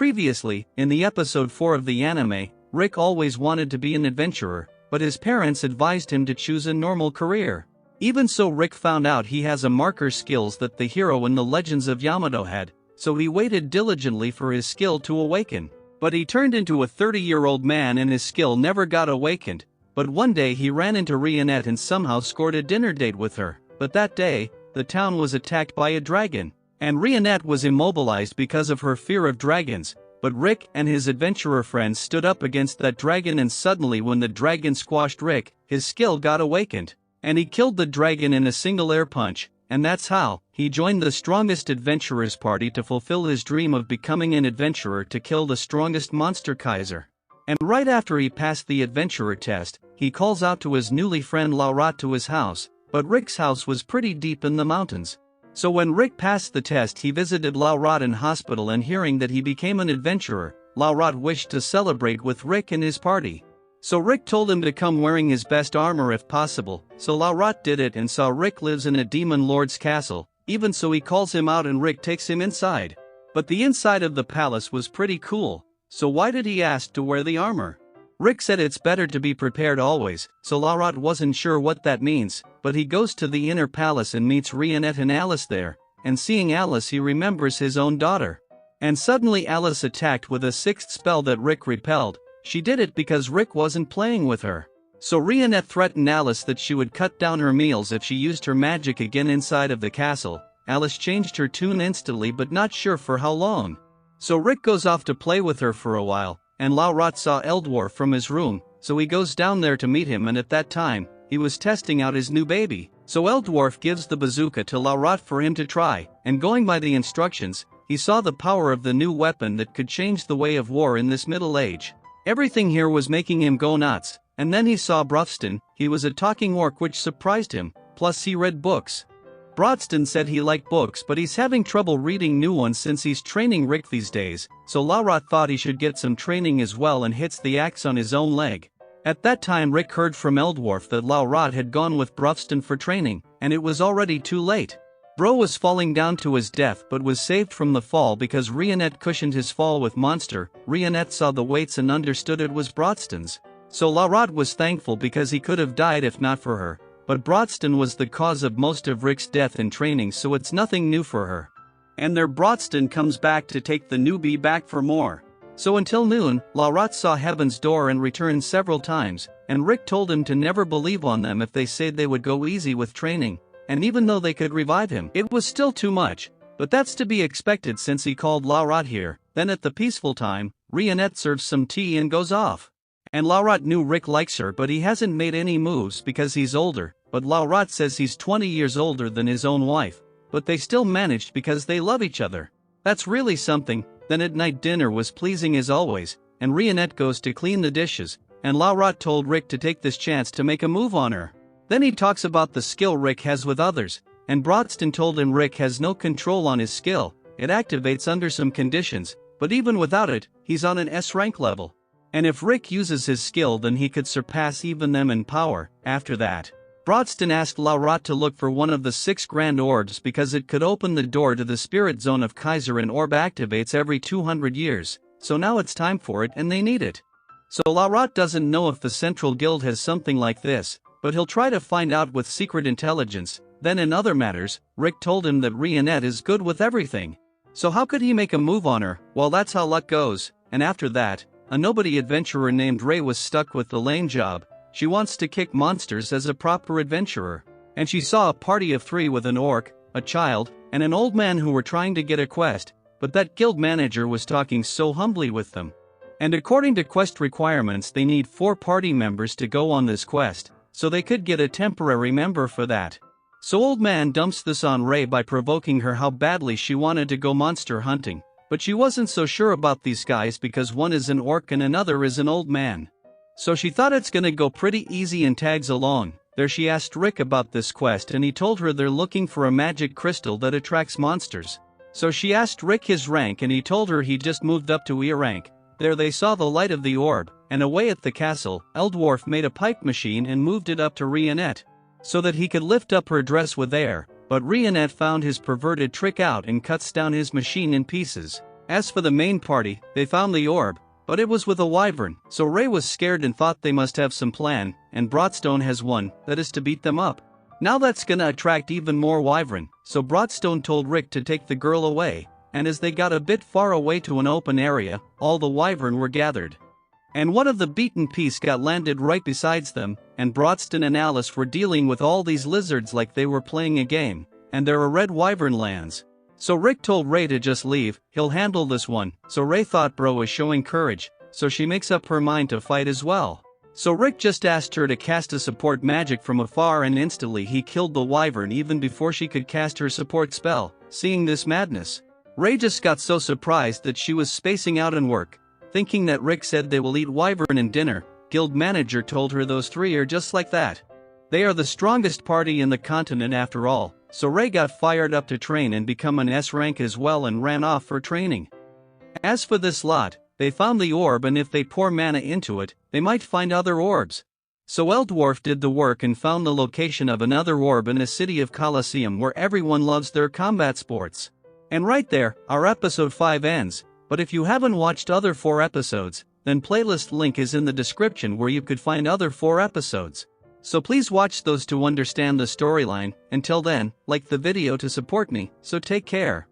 Previously, in the episode 4 of the anime, Rick always wanted to be an adventurer, but his parents advised him to choose a normal career. Even so, Rick found out he has a marker skills that the hero in the Legends of Yamato had, so he waited diligently for his skill to awaken. But he turned into a 30-year-old man and his skill never got awakened. But one day he ran into Rionette and somehow scored a dinner date with her. But that day, the town was attacked by a dragon, and Rionette was immobilized because of her fear of dragons. But Rick and his adventurer friends stood up against that dragon, and suddenly when the dragon squashed Rick, his skill got awakened, and he killed the dragon in a single air punch, and that's how he joined the strongest adventurers party to fulfill his dream of becoming an adventurer to kill the strongest monster Kaiser. And right after he passed the adventurer test, he calls out to his newly friend Laurent to his house, but Rick's house was pretty deep in the mountains. So when Rick passed the test, he visited Laurent in hospital, and hearing that he became an adventurer, Laurent wished to celebrate with Rick and his party. So Rick told him to come wearing his best armor if possible, so Laurent did it and saw Rick lives in a demon lord's castle. Even so, he calls him out and Rick takes him inside. But the inside of the palace was pretty cool, so why did he ask to wear the armor? Rick said it's better to be prepared always, so Laurent wasn't sure what that means, but he goes to the inner palace and meets Rionette and Alice there, and seeing Alice he remembers his own daughter. And suddenly Alice attacked with a sixth spell that Rick repelled. She did it because Rick wasn't playing with her. So Rionette threatened Alice that she would cut down her meals if she used her magic again inside of the castle. Alice changed her tune instantly, but not sure for how long. So Rick goes off to play with her for a while, and Laurent saw Eldwarf from his room, so he goes down there to meet him, and at that time, he was testing out his new baby. So Eldwarf gives the bazooka to Laurent for him to try, and going by the instructions, he saw the power of the new weapon that could change the way of war in this middle age. Everything here was making him go nuts, and then he saw Brofston. He was a talking orc, which surprised him, plus he read books. Brofston said he liked books, but he's having trouble reading new ones since he's training Rick these days, so Laurent thought he should get some training as well and hits the axe on his own leg. At that time Rick heard from Eldwarf that Laurent had gone with Brofston for training, and it was already too late. Bro was falling down to his death but was saved from the fall because Rionette cushioned his fall with Monster. Rionette saw the weights and understood it was Brofston's. So Laurent was thankful because he could have died if not for her. But Brofston was the cause of most of Rick's death in training, so it's nothing new for her. And there Brofston comes back to take the newbie back for more. So until noon, Laurent saw Heaven's Door and returned several times, and Rick told him to never believe on them if they said they would go easy with training, and even though they could revive him, it was still too much, but that's to be expected since he called Laurent here. Then at the peaceful time, Rionette serves some tea and goes off. And Laurent knew Rick likes her, but he hasn't made any moves because he's older, but Laurent says he's 20 years older than his own wife, but they still managed because they love each other. That's really something. Then at night dinner was pleasing as always, and Rionette goes to clean the dishes, and Laurent told Rick to take this chance to make a move on her. Then he talks about the skill Rick has with others, and Brofston told him Rick has no control on his skill. It activates under some conditions, but even without it, he's on an S rank level. And if Rick uses his skill, then he could surpass even them in power. After that, Brofston asked Laurent to look for one of the 6 grand orbs because it could open the door to the spirit zone of Kaiser. An orb activates every 200 years, so now it's time for it and they need it. So Laurent doesn't know if the Central Guild has something like this, but he'll try to find out with secret intelligence. Then in other matters, Rick told him that Rionette is good with everything. So how could he make a move on her? Well, that's how luck goes. And after that, a nobody adventurer named Ray was stuck with the lame job. She wants to kick monsters as a proper adventurer. And she saw a party of 3 with an orc, a child, and an old man who were trying to get a quest, but that guild manager was talking so humbly with them. And according to quest requirements, they need 4 party members to go on this quest, so they could get a temporary member for that. So old man dumps this on Ray by provoking her how badly she wanted to go monster hunting. But she wasn't so sure about these guys because one is an orc and another is an old man. So she thought it's gonna go pretty easy and tags along. There she asked Rick about this quest and he told her they're looking for a magic crystal that attracts monsters. So she asked Rick his rank and he told her he just moved up to E rank. There they saw the light of the orb, and away at the castle, Eldwarf made a pipe machine and moved it up to Rionette, so that he could lift up her dress with air. But Rionette found his perverted trick out and cuts down his machine in pieces. As for the main party, they found the orb, but it was with a wyvern, so Ray was scared and thought they must have some plan, and Broadstone has one, that is to beat them up. Now that's gonna attract even more wyvern, so Broadstone told Rick to take the girl away, and as they got a bit far away to an open area, all the wyvern were gathered. And one of the beaten piece got landed right besides them, and Broadston and Alice were dealing with all these lizards like they were playing a game, and there are red wyvern lands. So Rick told Ray to just leave, he'll handle this one, so Ray thought Bro was showing courage, so she makes up her mind to fight as well. So Rick just asked her to cast a support magic from afar and instantly he killed the wyvern even before she could cast her support spell. Seeing this madness, Ray just got so surprised that she was spacing out on work. Thinking that Rick said they will eat wyvern in dinner, guild manager told her those three are just like that. They are the strongest party in the continent after all, so Ray got fired up to train and become an S rank as well and ran off for training. As for this lot, they found the orb and if they pour mana into it, they might find other orbs. So Eldwarf did the work and found the location of another orb in the city of Colosseum where everyone loves their combat sports. And right there, our episode 5 ends, but if you haven't watched other 4 episodes, then playlist link is in the description where you could find other 4 episodes. So please watch those to understand the storyline. Until then, like the video to support me, so take care.